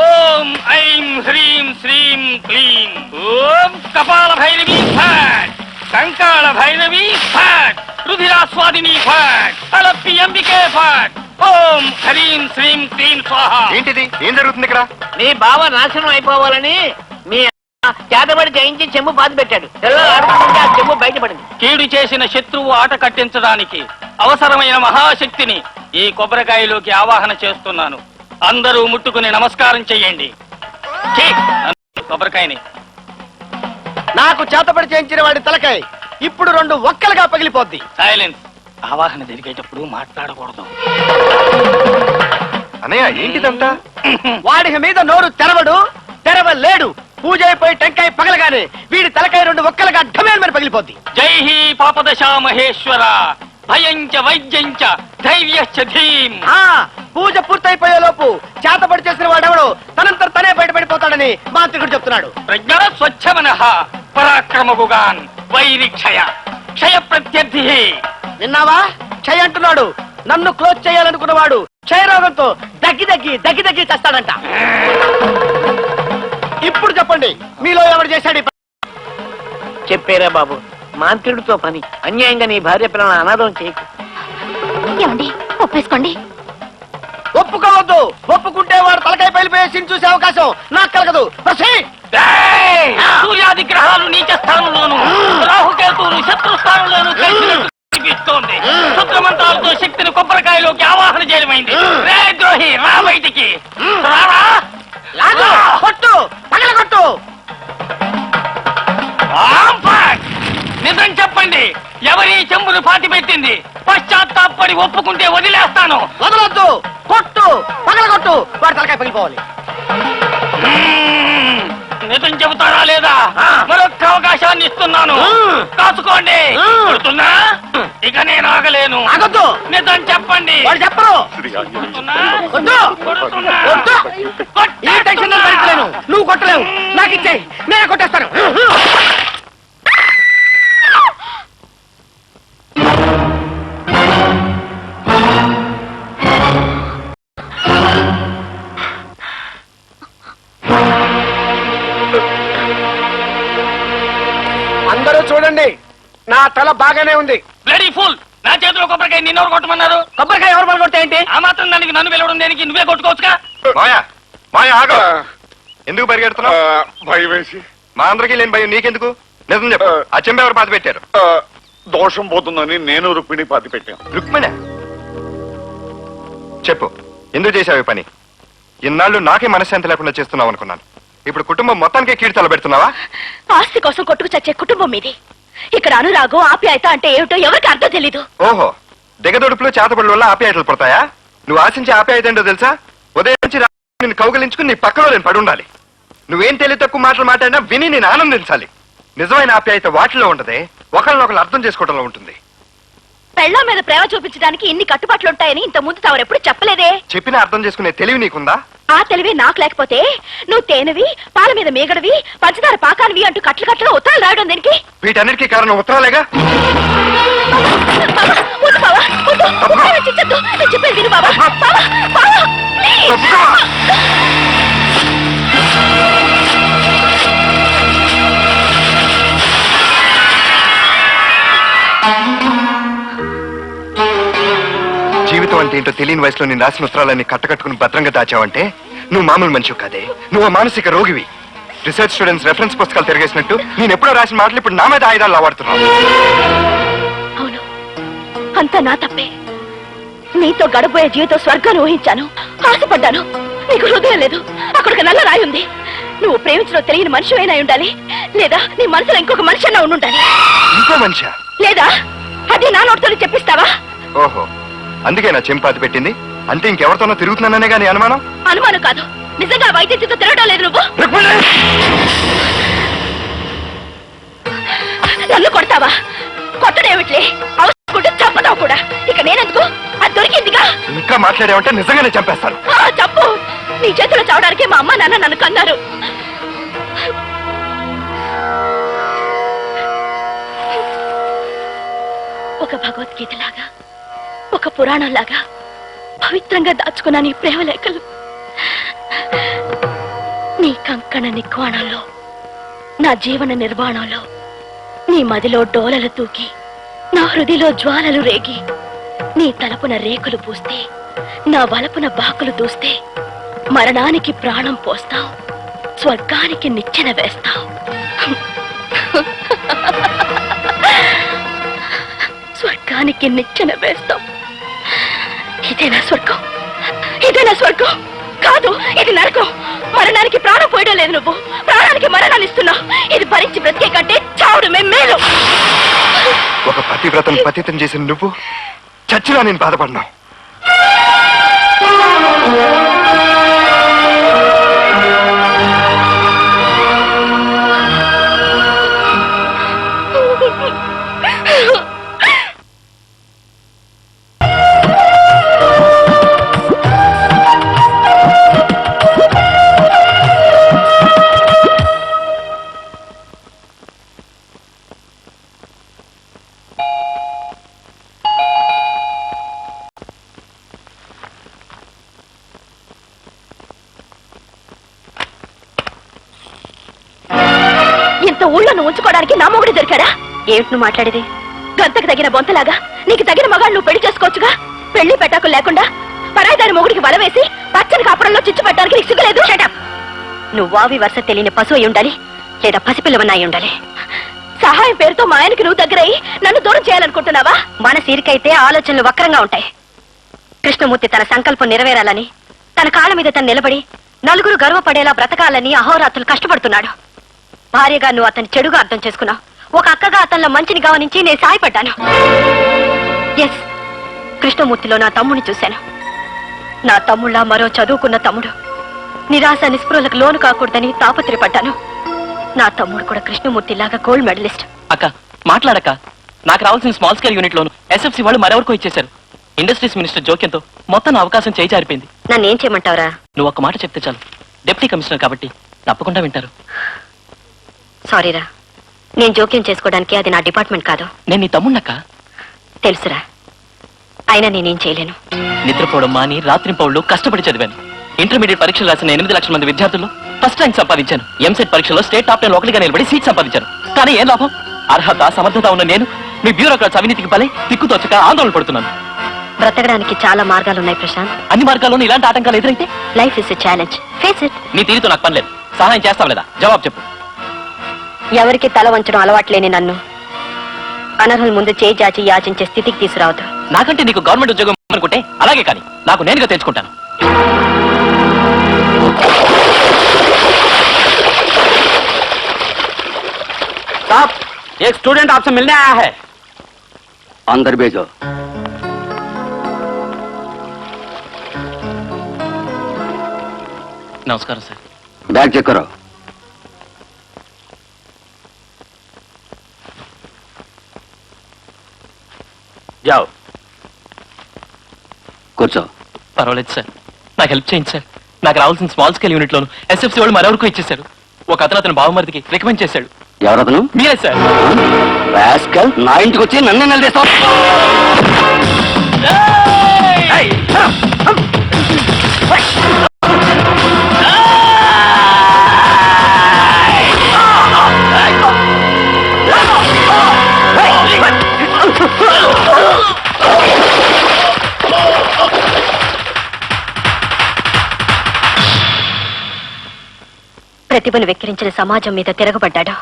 ఓం ఐం హ్రీం శ్రీం క్లీం. ఓం కపాల భైరవి ఫాట్, కంకాళ భైరవి ఫాట్, రుధిరాస్వాదిని ఫాట్, అలప్పి అంబికే ఫాట్. ఓం హ్రీం శ్రీం క్లీం స్వాహ. ఏంటిది? ఏం జరుగుతుంది ఇక్కడ? మీ బావ నాశనం అయిపోవాలని మీ చేతబడి చేయించి చెంబు పాతి పెట్టాడు. తెల్లవారుతుంటే ఆ చెంబు బయటపడింది. కీడు చేసిన శత్రువు ఆట కట్టించడానికి అవసరమైన మహాశక్తిని ఈ కొబ్బరికాయలోకి ఆవాహన చేస్తున్నాను. అందరూ ముట్టుకుని నమస్కారం చెయ్యండి. ఛీ! కొబ్బరికాయని నాకు చేతబడి చేయించిన వాడి తలకాయ ఇప్పుడు 2 ఒక్కలుగా పగిలిపోద్ది. సైలెన్స్. ఆవాహన జరిగేటప్పుడు మాట్లాడకూడదు. అన్నయ్య, ఏంటిదంతా? వాడి మీద నోరు తెరవలేడు. పూజ అయిపోయి టెంకాయ పగలగానే వీడి తలకాయ 2 ఒక్కలుగా ఢమేల్మని పగిలిపోద్ది. జై హీ పాపదశా మహేశ్వర, భయంచ వైద్యంచ ధైర్యశ్చ ధీం. పూజ పూర్తయిపోయే లోపు చేతబడి చేసిన వాడెవడో తనంతట తనే బయటపడిపోతాడని మాంత్రికుడు చెప్తున్నాడు. ప్రజ్ఞ స్వచ్ఛమనః పరాక్రమగుగాన్ వైరిక్షయ క్షయ ప్రత్యర్థి. విన్నావా? క్షయ అంటున్నాడు. నన్ను క్లోజ్ చేయాలనుకున్నవాడు క్షయరోగంతో దగ్గి చస్తాడంట. ఇప్పుడు చెప్పండి, మీలో ఎవరు చేశాడు? చెప్పేరా బాబు, మాంత్రికుడితో పని. అన్యాయంగా నీ భార్య పిల్లల అనాథం చేయకు. ఏమండి, ఒప్పేసుకోండి. ఒప్పుకోవద్దు. ఒప్పుకుంటే వాడు తలకాయ పైలిపోయే సీన్ చూసే అవకాశం నాకు కలగదు. సూర్యాది గ్రహాలు నీచ స్థానంలోను, రాహుకేతువులు శత్రు స్థానంలోను కనిపిస్తోంది. శుద్రమంత్రాలతో శక్తిని కొబ్బరికాయలోకి ఆవాహన చేయడమైంది. రే ద్రోహి, రా బయటికి రారా. కొట్టు, పగలగొట్టు. నిజం చెప్పండి, ఎవరి చెంబును పాతి పెట్టింది? పశ్చాత్తాపడి ఒప్పుకుంటే వదిలేస్తాను. వదలొద్దు. కొట్టు, పగలగొట్టు. వాడి తలకాయ పగిలిపోవాలి. నిజం చెబుతారా లేదా? మరొక్క అవకాశాన్ని ఇస్తున్నాను, కాసుకోండి. కొడుతున్నా? ఇక నేను ఆగలేను. ఆగొద్దు. నిజం చెప్పండి. వాడు చెప్పరు. కొడుతున్నా? కొట్టు. కొడుతున్నా? కొట్టు. ఈ టెన్షన్ నేను భరించలేను. నువ్వు కొట్టలేవు. నాకు ఇచ్చేయి, నేనే కొట్టేస్తాను. అందరూ చూడండి, నా తల బాగానే ఉంది. Bloody full. నా చేతిలో కొబ్బరికాయ నిన్నెవరు కొట్టమన్నారు? కొబ్బరికాయ ఎవరు పగలగొడితే ఏంటి? ఆ మాత్రం దానికి నన్ను పిలవడం దేనికి? నువ్వే కొట్టుకోవచ్చుగా. మాయా ఆగు. ఎందుకు పరిగెడుతున్నావు? భయం వేసి. మా అందరికీ లేని భయం నీకెందుకు? నిజం చెప్పు, ఆ చెంబ ఎవరు పాతి పెట్టారు? దోషం పోతుందని నేను రుక్మిణి పాతి పెట్టాను. రుక్మిణి? చెప్పు, ఎందుకు చేసావు ఈ పని? ఇన్నాళ్ళు నాకే మనశ్శాంతి లేకుండా చేస్తున్నావు అనుకున్నాను. ఇప్పుడు కుటుంబం మొత్తానికే కీడు తలబెడుతున్నావా? ఆస్తి కోసం కొట్టుకు చచ్చే కుటుంబం మీది. ఇక్కడ అనురాగం, ఆప్యాయత అంటే ఏమిటో ఎవరికి అర్థం తెలీదు. ఓహో, దిగదొడుపులు చేతబడుల వల్ల ఆప్యాయతలు పడతాయా? నువ్వు ఆశించే ఆప్యాయత ఏంటో తెలుసా? ఉదయం నుంచి నిన్ను కౌగలించుకుని నీ పక్కలో నేను పడి ఉండాలి. నువ్వేం తెలివి తక్కువ మాటలు మాట్లాడినా విని నేను ఆనందించాలి. నిజమైన ఆప్యాయత వాటిలో ఉండదే, ఒకరినొకరు అర్థం చేసుకోవడంలో ఉంటుంది. పెళ్ళాం మీద ప్రేమ చూపించడానికి ఇన్ని కట్టుబాట్లుంటాయని ఇంత ముందు తవరెప్పుడు చెప్పలేదే. చెప్పినా అర్థం చేసుకునే తెలివి నీకుందా? ఆ తెలివి నాకు లేకపోతే నువ్వు తేనెవి, పాల మీద మీగడవి, పంచదార పాకానివి అంటూ కట్లు ఉత్తరాలు రాయడం దేనికి? వీటన్నిటికీ కారణం ఉత్తరాలేగా. చెప్పేది విను బాబా. జీవితం అంటే ఏంటో తెలియని వయసులో నేను రాసిన ఉత్తరాలన్నీ కట్టకట్టుకుని భద్రంగా దాచావంటే నువ్వు మామూలు మనిషి కాదే, నువ్వు మానసిక రోగివి. రీసెర్చ్ స్టూడెంట్స్ రెఫరెన్స్ పుస్తకాలు తిరిగేసినట్టు నేను ఎప్పుడో రాసిన మాటలు ఇప్పుడు నా మీద ఆయుధాలు వాడుతున్నావు. అవును, అంతా నా తప్పే. నీతో గడబోయే జీవితం స్వర్గాన్ని ఊహించాను, ఆశపడ్డాను. నీకు హృదయం లేదు, అక్కడికి నల్ల రాయి ఉంది. నువ్వు ప్రేమించడం తెలియని మనిషి అయినా ఉండాలి, లేదా నీ మనసులో ఇంకొక మనిషి అయినా ఉండాలి. ఇంకో మనిషా? లేదా అది నా నోటితో చెప్పిస్తావా? ఓహో, అందుకే నా చెంపాతి పెట్టింది. అంటే ఇంకెవరితోనో తిరుగుతున్నాననే గానీ అనుమానం? అనుమానం కాదు, నిజంగా వైద్యంతో తిరగడం లేదు నువ్వు. నన్ను కొడతావా? కొట్టడేమిట్లే, అవసరం చంపతావు కూడా. ఇక నేనెందుకు? అది దొరికిందిగా. ఇంకా మాట్లాడావంటే నిజంగానే చంపేస్తాను. చంపు. నీ చేతిలో చావడానికి మా అమ్మ నాన్న నన్ను కన్నారు. ఒక భగవద్గీతలాగా, ఒక పురాణంలాగా పవిత్రంగా దాచుకున్న నీ ప్రేమ లేఖలు నీ కంకణ నిక్వాణంలో, నా జీవన నిర్మాణంలో, నీ మదిలో డోలలు తూకి, నా హృదిలో జ్వాలలు రేగి, నీ తలపున రేకులు పూస్తే, నా వలపున బాకులు దూస్తే, మరణానికి ప్రాణం పోస్తావు, స్వర్గానికి నిచ్చెన వేస్తావు. స్వర్గానికి నిచ్చెన వేస్తావు. ఇదేనా స్వర్గం? ఇదేనా స్వర్గం? కాదు, ఇది నరకం. మరణానికి ప్రాణం పోయడం లేదు, నువ్వు ప్రాణానికి మరణాన్ని ఇస్తున్నావు. ఇది భరించి బ్రతికే కంటే చావడమే మేలు. ఒక పతివ్రతను పతితం చేసిన నువ్వు చచ్చినా నేను బాధపడినావు. ఇంత ఊళ్ళో నువ్వు ఉంచుకోవడానికి నా మొగుడు దొరికాడా? ఏమిటి నువ్వు మాట్లాడేది? గంతకు తగిన బొంతలాగా నీకు తగిన మగాడు నువ్వు పెళ్లి చేసుకోవచ్చుగా. పెళ్లి పెట్టాకులు లేకుండా పరాయిదాని మొగుడికి వల వేసి పచ్చని కాపురంలో చిచ్చు పెట్టడానికి నీకు సిగ్గులేదు? నువ్వు వావి వరుస తెలియని పశువు అయి ఉండాలి, లేదా పసిపిల్లవన్నాయి ఉండాలి. సహాయం పేరుతో మా ఆయనకి నువ్వు దగ్గరై నన్ను దూరం చేయాలనుకుంటున్నావా? మన సీరికైతే ఆలోచనలు వక్రంగా ఉంటాయి. కృష్ణమూర్తి తన సంకల్పం నెరవేరాలని, తన కాళ్ళ మీద తను నిలబడి నలుగురు గర్వపడేలా బ్రతకాలని అహోరాత్రులు కష్టపడుతున్నాడు. భార్యగా నువ్వు అతన్ని చెడుగా అర్థం చేసుకున్నావు. ఒక అక్కగా అతనిలో మంచిని గమనించి నేను సాయపడ్డాను. ఎస్, కృష్ణమూర్తిలో నా తమ్ముడిని చూశాను. నా తమ్ముళ్ళ మరో చదువుకున్న తమ్ముడు నిరాశ నిస్పృహలకు లోను కాకూడదని తాపత్రయపడ్డాను. నా తమ్ముడు కూడా కృష్ణమూర్తిలాగా గోల్డ్ మెడలిస్ట్. అక్క మాట్లాడక, నాకు రావాల్సిన స్మాల్ స్కేల్ యూనిట్ లోను ఎస్ఎఫ్సి వాళ్ళు మరెవరికో ఇచ్చేశారు. ఇండస్ట్రీస్ మినిస్టర్ జోక్యంతో మొత్తం నా అవకాశం చేయి జారిపోయింది. నన్ను ఏం చేయమంటావురా? నువ్వు ఒక్క మాట చెప్తే చాలు, డిప్యూటీ కమిషనర్ కాబట్టి తప్పకుండా వింటారు. సారీరా, నేను జోక్యం చేసుకోవడానికి అది నా డిపార్ట్మెంట్ కాదు. నేను నీ తమ్మున్నక్క. తెలుసురా, అయినా నేనేం చేయలేను. నిద్రపోవడం మాని రాత్రింపౌళ్ళు కష్టపడి చదివాను. ఇంటర్మీడియట్ పరీక్షలు రాసిన 8 లక్షల మంది విద్యార్థుల్లో ఫస్ట్ ర్యాంక్ సంపాదించాను. ఎంసెట్ పరీక్షలో స్టేట్ టాప్ 10 ఒకటిగా నిలబడి సీట్ సంపాదించాను. కానీ ఏం లాభం? అర్హత సమర్థత ఉన్న నేను మీ బ్యూరోక్రాట్స్ అవినీతికి బలై దిక్కుతోచక ఆందోళన పడుతున్నాను. బ్రతకడానికి చాలా మార్గాలున్నాయి ప్రశాంత్. అన్ని మార్గాల్లోనూ ఇలాంటి ఆటంకాలు ఎదురైతే life is a challenge, face it. నీ తీరుతో నాకు పని లేదు. సహాయం చేస్తావు లేదా? జవాబు చెప్పు. ఎవరికి తల వంచడం అలవాట్లేని నన్ను అనర్హుల ముందు చేయి జాచి యాచించే స్థితికి తీసుకురావద్దు. నాకంటే నీకు గవర్నమెంట్ ఉద్యోగం అనుకుంటే అలాగే, కానీ నాకు నేనుగా తెచ్చుకుంటాను. एक स्टूडेंट आपसे मिलने आया है. अंदर भेजो. నమస్కారం సార్. बैग चेक करो. जाओ. కూర్చో. పర్వాలేదు సార్, నాకు హెల్ప్ చేయండి సార్. నాకు రావాల్సిన స్మాల్ స్కేల్ యూనిట్ లోను ఎస్ఎఫ్సి వాళ్ళు మరెవరికో ఇచ్చేశారు. ఒక అతను బావమరిదికి రికమెండ్ చేశాడు. ఎవరతను? మీరే సార్. రాస్కల్, నా ఇంటికి వచ్చి నన్ను నిలదీస్తావు. ప్రతిభను వెక్కిరించిన సమాజం మీద తిరగబడ్డాడు.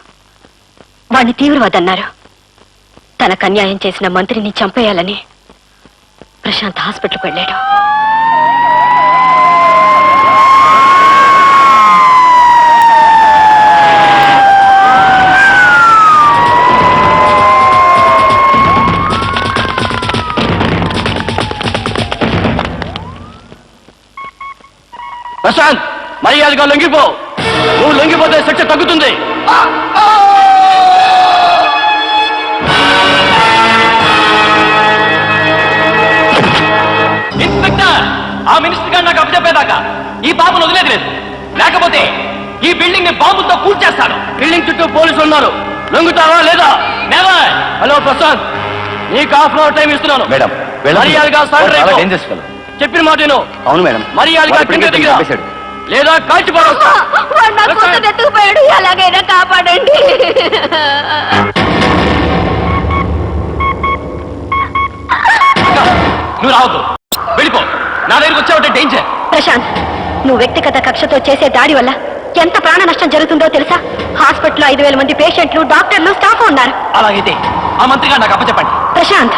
వాణ్ణి తీవ్రవాదన్నారు. తనకు అన్యాయం చేసిన మంత్రిని చంపేయాలని ప్రశాంత్ హాస్పిటల్కి వెళ్ళాడు. ప్రశాంత్, మర్యాదగా లొంగిపో. నువ్వు లొంగిపోతే శిక్ష తగ్గుతుంది. ఇన్స్పెక్టర్, ఆ మినిస్టర్ గారు నాకు అప్పచెప్పేదాకా ఈ బాబును వదిలేదు లేదు. లేకపోతే ఈ బిల్డింగ్ ని బాంబుతో కూల్చేస్తాను. బిల్డింగ్ చుట్టూ పోలీసులు ఉన్నారు. లొంగుతావా లేదా? నెవర్. హలో ప్రశాంత్, నీకు హాఫ్ అన్ అవర్ టైం ఇస్తున్నాను. మేడం, మర్యాదగా చెప్పిన మాట విను. అవును మేడం. మర్యాదగా కింద దిగిరా. లేదా కాల్చి పడవస్తా. ఎత్తుకుపోయాడు, ఎలాగైనా కాపాడండి. నువ్వు రావద్దు, వెళ్ళిపో. నా దగ్గరికి వచ్చావంటే డేంజర్. ప్రశాంత్, నువ్వు వ్యక్తిగత కక్షతో చేసే దాడి వల్ల ఎంత ప్రాణ నష్టం జరుగుతుందో తెలుసా? హాస్పిటల్లో 5,000 మంది పేషెంట్లు, డాక్టర్లు, స్టాఫ్ ఉన్నారు. అలాగైతే ఆ మంత్రిగా నాకు అప్పచెప్పండి. Prashant,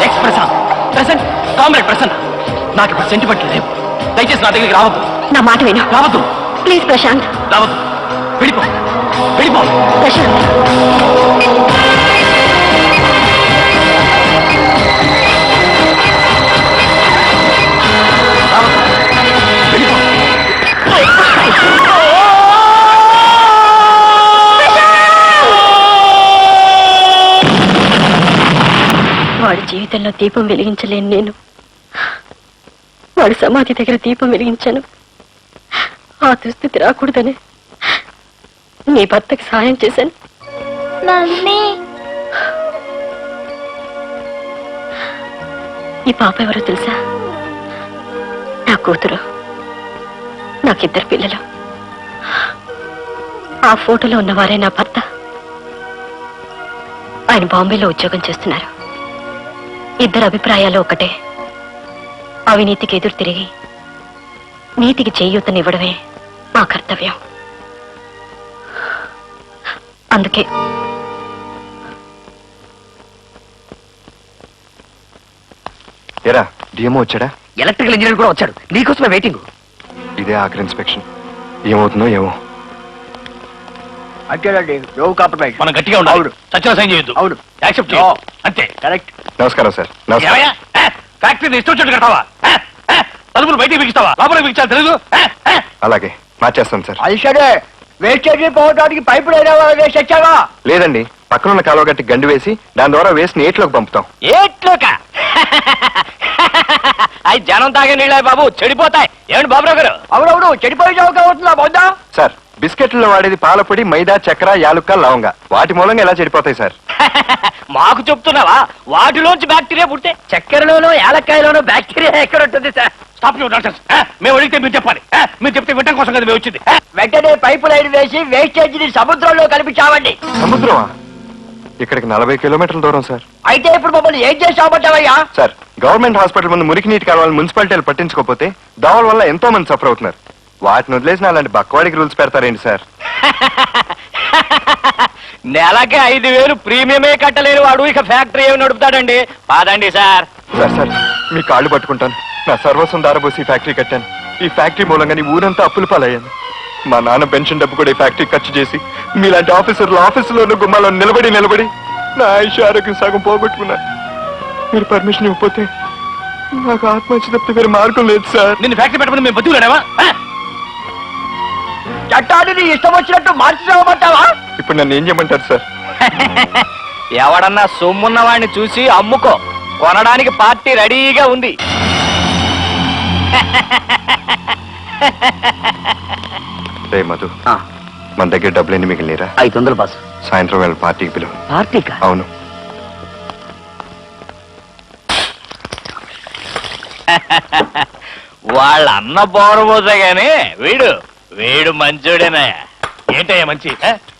ex Prashant, present comrade Prasanna. నాకు ఇప్పుడు సెంటిమెంట్లు లేవు. దయచేసి నా దగ్గరికి రావద్దు. నా మాట విను. రావద్దు, ప్లీజ్ ప్రశాంత్. రావద్దు. వెళ్ళిపో, వెళ్ళిపో. ప్రశాంత్, వాడి జీవితంలో దీపం వెలిగించలేను నేను. వాడి సమాధి దగ్గర దీపం వెలిగించాను. ఆ దుస్థితి రాకూడదని నీ భర్తకి సాయం చేశాను. ఈ పాప ఎవరో తెలుసా? నా కూతురు. నాకిద్దరు పిల్లలు. ఆ ఫోటోలో ఉన్నవారే నా భర్త. ఆయన బాంబేలో ఉద్యోగం చేస్తున్నారు. ఇద్దరు అభిప్రాయాలు ఒకటే. అవినీతికి ఎదురు తిరిగి నీతికి చేయూతనివ్వడమే మా కర్తవ్యం. అందుకే ఏరా, డిఎంఓ వచ్చాడా? ఎలక్ట్రికల్ ఇంజనీర్ కూడా వచ్చాడు. నీకోసమే వెయిటింగ్. ఇదే ఆఖరి ఇన్స్పెక్షన్. ఏమవుతుందో ఏమో. అంతేనండి, నో కాంప్రమైజ్. మనం గట్టిగా ఉండాలి. సత్యం సైన్ చేయొద్దు. అవును, యాక్సెప్ట్ అంతే. కరెక్ట్. నమస్కారం సార్. నమస్కారం. ఫ్యాక్టరీని ఇష్టం వచ్చేట్టు కట్టావా? తలుపులు బయటికి బిగిస్తావా? లోపలికి బిగించాలి తెలుసు. అలాగే మార్చేస్తాను సార్. అది సరే, వేస్టేజ్ పోవడానికి పైపులు అయినా వేసి వచ్చావా? లేదండి, పక్కనున్న కాలువ గట్టి గండి వేసి దాని ద్వారా వేసి ఏట్లోకి పంపుతాం. ఏట్లోక? అవి జనం తాగే నీళ్ళ బాబు, చెడిపోతాయి. ఏమండి బాబురావు గారు? అవునవును, చెడిపోయి అవుతుందా బొద్దా? సార్, బిస్కెట్లో వాడేది పాలపొడి, మైదా, చక్కెర, యాలుక్క, లవంగ. వాటి మూలంగా ఎలా చెడిపోతాయి సార్? మాకు చెప్తున్నావా? వాటిలోంచి బ్యాక్టీరియా పుడితే చక్కెరలోనో యాలక్కాయలోనో బ్యాక్టీరియా ఎక్కడ ఉంటుంది సార్? Stop you nonsense. మేము అడిగితే మీరు చెప్పాలి. మీరు చెప్తే వినడం కోసం కదా మేము వచ్చింది. వెంటనే పైపు లైన్ వేసి వేస్టేజ్ ని సముద్రంలో కలిపించామండి. సముద్రమా? ఇక్కడికి 40 కిలోమీటర్ల దూరం సార్. అయితే ఇప్పుడు మమ్మల్ని ఏం చేసామంటావయ్యా? సార్, గవర్నమెంట్ హాస్పిటల్ ముందు మురికి నీటి కాలువలు మున్సిపాలిటీలు పట్టించుకోకపోతే దోమల వల్ల ఎంతో మంది సఫర్ అవుతున్నారు. వాటిని వదిలేసిన అలాంటి బక్కవాడికి రూల్స్ పెడతారేంటి సార్? నెలకి 5,000 ప్రీమియమే కట్టలేని వాడు ఇక ఫ్యాక్టరీ ఏమి నడుపుతాడండి? పాదండి సార్. సార్ సార్, మీ కాళ్ళు పట్టుకుంటాను. నా సర్వస్వం దారబోసి ఫ్యాక్టరీ కట్టాను. ఈ ఫ్యాక్టరీ మూలంగా నీ ఊరంతా అప్పుల పాలయ్యాను. మా నాన్న పెన్షన్ డబ్బు కూడా ఈ ఫ్యాక్టరీ ఖర్చు చేసి మీలాంటి ఆఫీసర్లు ఆఫీసులోనూ గుమ్మాలో నిలబడి నా ఆయుష్ ఆరోగ్యం సగం పోగొట్టుకున్నాను. మీరు పర్మిషన్ ఇవ్వకపోతే నాకు ఆత్మహత్య తప్పితే వేరే మార్గం లేదు సార్. నిన్ను ఫ్యాక్టరీ పెట్టమని మేము బతుకులేవా? చట్టాన్ని నీ ఇష్టం వచ్చినట్టు మార్చిసామంటావా? ఇప్పుడు నన్ను ఏం చేయమంటారు సార్? ఎవడన్నా సొమ్మున్న వాడిని చూసి అమ్ముకో. కొనడానికి పార్టీ రెడీగా ఉంది. రే మధు, మన దగ్గర డబ్బులు ఎన్ని మిగిలిరా? 500 బాస్. సాయంత్రం వేళ పార్టీకి పిలువు. పార్టీకా? అవును. వాళ్ళ అన్న బోరబోసే గాని వీడు మంచోడేనా? ఏంటయ్యా మంచి?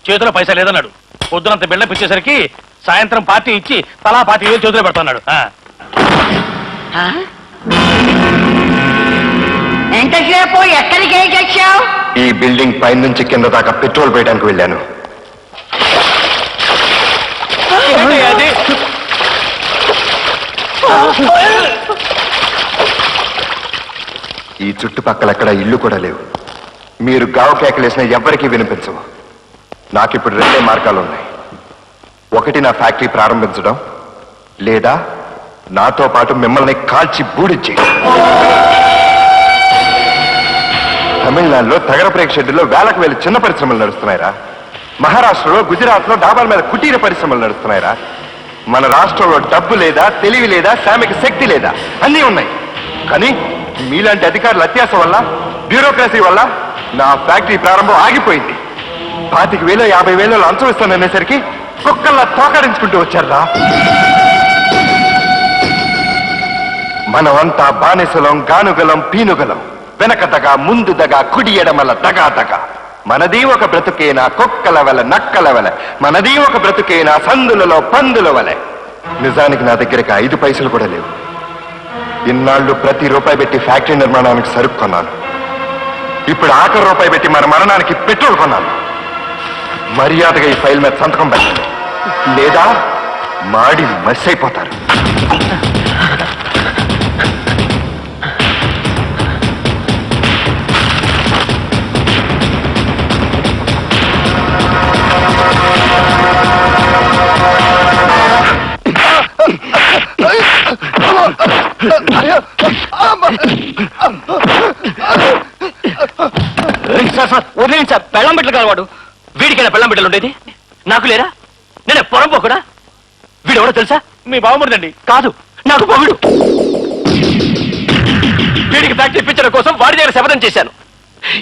చేతిలో పైసా లేదన్నాడు. పొద్దునంత బిల్డప్ ఇచ్చేసరికి సాయంత్రం పార్టీ ఇచ్చి తలా 25,000 చేతిలో పెడుతున్నాడు. ఎంతసేపు ఎక్కడికి వచ్చావు? ఈ బిల్డింగ్ పై నుంచి కింద దాకా పెట్రోల్ వేయడానికి వెళ్ళాను. ఈ చుట్టుపక్కల ఎక్కడ ఇల్లు కూడా లేవు. మీరు గావు కేకలేసిన ఎవ్వరికీ వినిపించవు. నాకిప్పుడు రెండే మార్గాలు ఉన్నాయి. ఒకటి నా ఫ్యాక్టరీ ప్రారంభించడం, లేదా నాతో పాటు మిమ్మల్ని కాల్చి బూడిచ్చి. తమిళనాడులో తగర ప్రేక్ష షెడ్డులో వేలకు వేల చిన్న పరిశ్రమలు నడుస్తున్నాయిరా. మహారాష్ట్రలో, గుజరాత్లో డాబాల మీద కుటీర పరిశ్రమలు నడుస్తున్నాయిరా. మన రాష్ట్రంలో డబ్బు లేదా, తెలివి లేదా, శ్రామిక శక్తి లేదా, అన్నీ ఉన్నాయి. కానీ మీలాంటి అధికారుల అత్యాస వల్ల, బ్యూరోక్రసీ వల్ల నా ఫ్యాక్టరీ ప్రారంభం ఆగిపోయింది. 25,000 50,000 లంచం ఇస్తాననేసరికి కుక్కల్లా తోకడించుకుంటూ వచ్చారా. మనమంతా బానిసలం, గానుగలం, పీనుగలం, వెనకదగా ముందుదగా, కుడి ఎడమల దగా దగా. మనది ఒక బ్రతుకేనా కుక్కల వల, నక్కల వల. మనది ఒక బ్రతుకేనా సందులలో పందుల వలె. నిజానికి నా దగ్గరికి 5 పైసలు కూడా లేవు. ఇన్నాళ్ళు ప్రతి రూపాయి పెట్టి ఫ్యాక్టరీ నిర్మాణానికి సరుకు కొన్నాను. ఇప్పుడు ఆఖరి రూపాయి పెట్టి మన మరణానికి పెట్రోల్ కొన్నాను. మర్యాదగా ఈ ఫైల్ మీద సంతకం పెట్టండి, లేదా మాడి మస్ అయిపోతారు. వదిలేండి సార్, బెల్లం బిడ్డలు కావాడు. వీడికైనా బెల్లం బిడ్డలు ఉండేది, నాకు లేరా? నేనే పొరంపోకుడా? వీడెవడో తెలుసా? మీ బావమరిదండి. కాదు, నాకు పొగుడు. వీడికి ఫ్యాక్టరీ ఇప్పించడం కోసం వాడి దగ్గర శపథం చేశాను.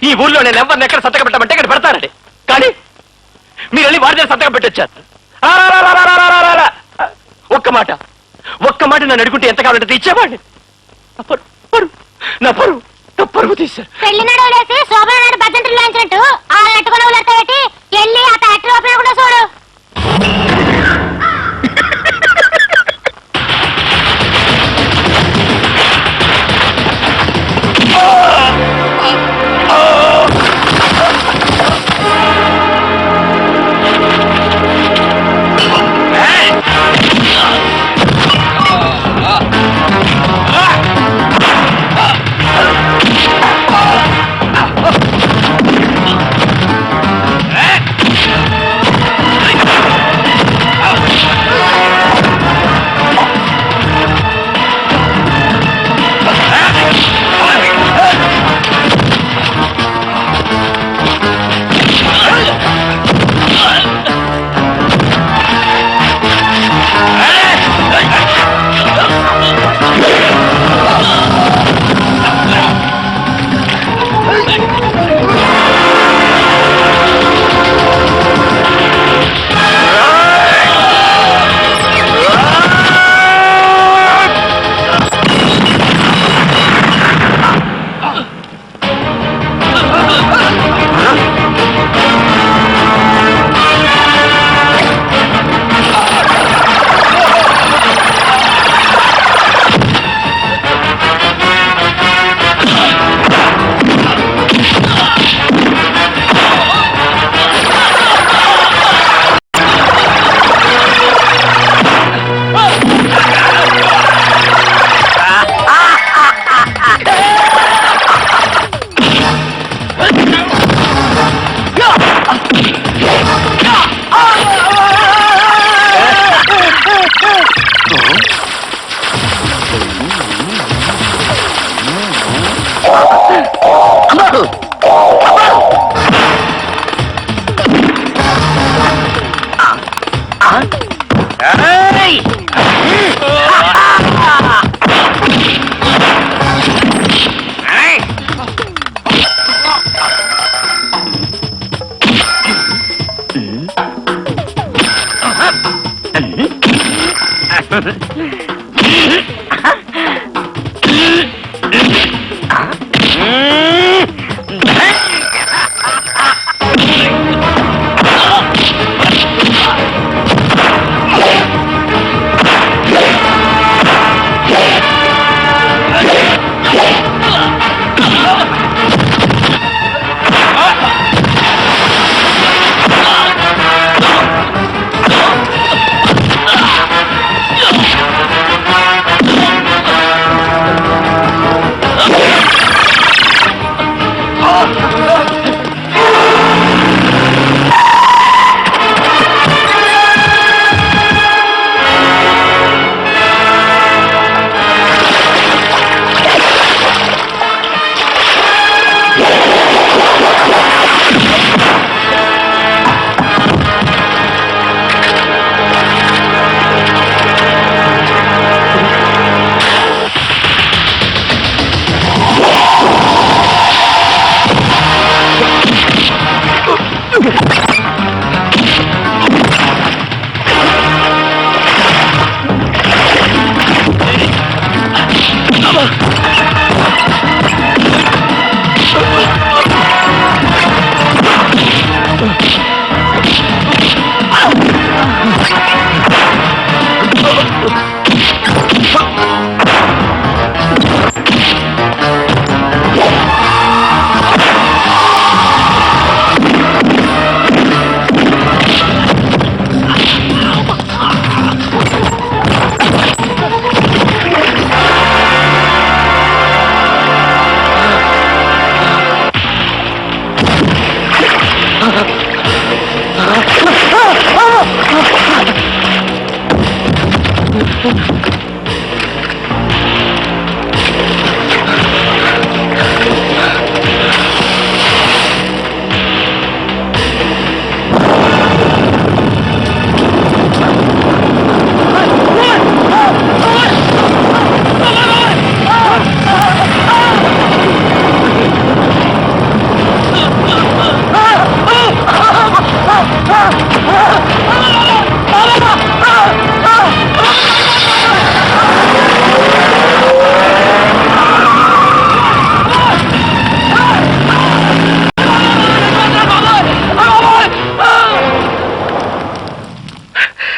ఈ ఊర్లో నేను ఎవరిని ఎక్కడ సంతకం పెట్టమంటే ఇక్కడ పెడతానండి. కానీ మీరు వెళ్ళి వాడి దగ్గర సంతకం పెట్టొచ్చారు. ఒక్క మాట నన్ను అడుగుంటే ఎంత కావాలంటే ఇచ్చేవాడిని. నా పరువు తీశారు. పెళ్లినాడు వదిలేసి శోభనాడు బడ్జెట్ లాంచినట్టు ఆ నెట్టుకున్న ఊళ్ళతో పెట్టి వెళ్ళి ఆ ఫ్యాక్టరీ ఓపెన్ కూడా చూడు.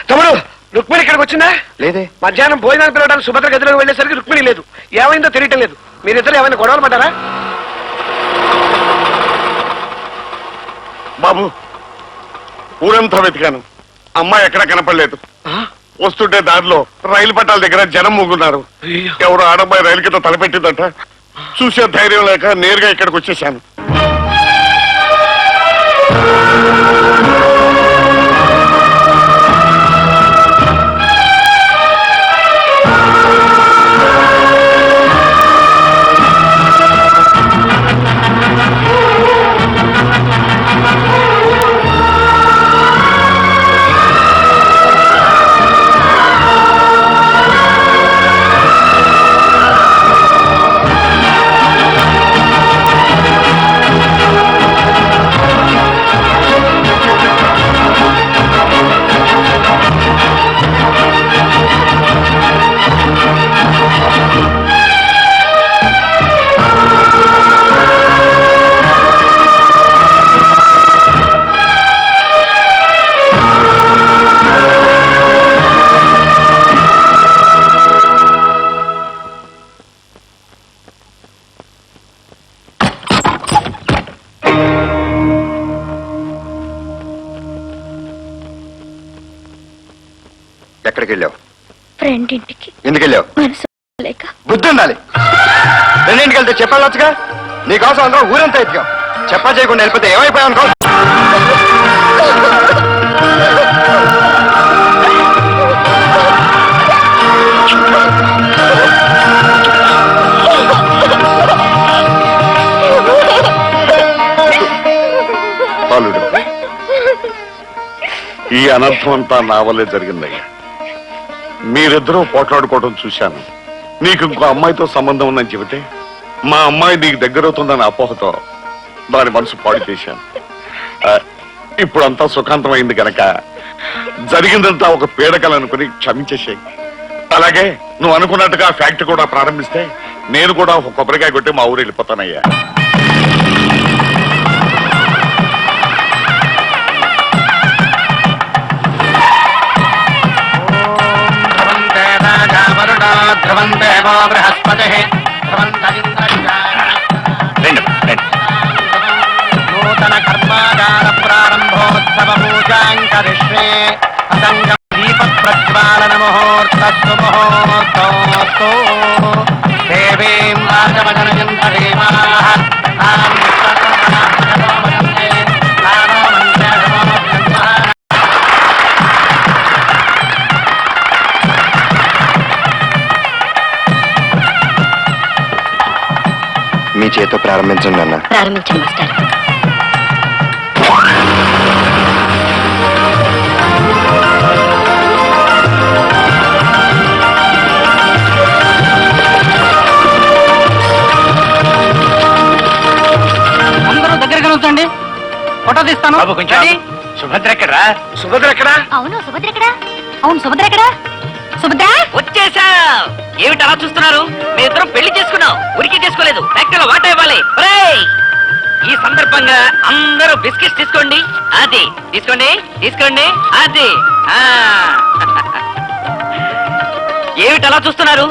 తమ్ముడు రుక్మిణి ఇక్కడికి వచ్చిందా? లేదే. మధ్యాహ్నం భోజనాలు పిలవడానికి సుభద్ర గదిలోకి వెళ్ళేసరికి రుక్మిణి లేదు. ఏమైందో తెలియటం లేదు. మీరిద్దరు ఏమైనా గొడవలు పడ్డారా? బాబు, ఊరంతా వెతికాను, అమ్మాయి ఎక్కడా కనపడలేదు. వస్తుంటే దారిలో రైలు పట్టాల దగ్గర జనం మూగున్నారు. ఎవరు ఆడమ్మాయి రైలు కింద తలపెట్టిందట. చూసే ధైర్యం లేక నేరుగా ఇక్కడికి వచ్చేసాను. ఎక్కడికి వెళ్ళావు? ఫ్రెండ్ ఇంటికి. ఎందుకు వెళ్ళావు? మనసు లేక. బుద్ధి ఉండాలి. రెండింటికి వెళ్తే చెప్పాలొచ్చుగా. నీకోసం అందరం ఊరంతా ఎత్తుకాం. చెప్పా చేయకుండా వెళ్ళిపోతే ఏమైపోయావు అనుకో. బాలుడు, ఈ అనర్థం అంతా నా వల్లే జరిగిందయ్యా. మీరిద్దరూ పోట్లాడుకోవడం చూశాను. నీకు ఇంకో అమ్మాయితో సంబంధం ఉందని చెబితే మా అమ్మాయి నీకు దగ్గరవుతుందని అపోహతో దాని మనసు పాడు చేశాను. ఇప్పుడంతా సుఖాంతమైంది కనుక జరిగిందంతా ఒక పీడకలనుకుని క్షమించేసాయి. అలాగే నువ్వు అనుకున్నట్టుగా ఫ్యాక్టరీ కూడా ప్రారంభిస్తే నేను కూడా ఒక కొబ్బరికాయ కొట్టి మా ఊరు వెళ్ళిపోతానయ్యా. నూతన కర్మాగార ప్రారంభోత్సవ పూజాంకరిష్యే అసంగ దీప ప్రజ్వాలన ముహూర్తస్తు ముహూర్తోస్తు దేవీం రాజవదనయంత దేవాః తాం సర్వసనామయంతే నారామంతే సమాప్యంతః. మీ చేతో ప్రారంభించండి అన్న. ప్రారంభించండి మాస్టర్. అందరూ దగ్గరగా ఉంచండి. ఫోటో తీస్తాను. సుభద్ర ఎక్కడా? సుభద్ర ఎక్కడా? అవును సుభద్ర ఎక్కడా? అవును సుభద్ర ఎక్కడా? సుభద్ర వచ్చేసా. ఏమిటి అలా చూస్తున్నారు? మీ ఇద్దరం పెళ్లి చేసుకున్నాం, ఉరికి చేసుకోలేదు. ఫ్యాక్టరీలో వాటా ఇవ్వాలి. ఒరేయ్, ఈ సందర్భంగా అందరూ బిస్కెట్స్ తీసుకోండి. అది తీసుకోండి, తీసుకోండి. అది ఏమిటి అలా చూస్తున్నారు?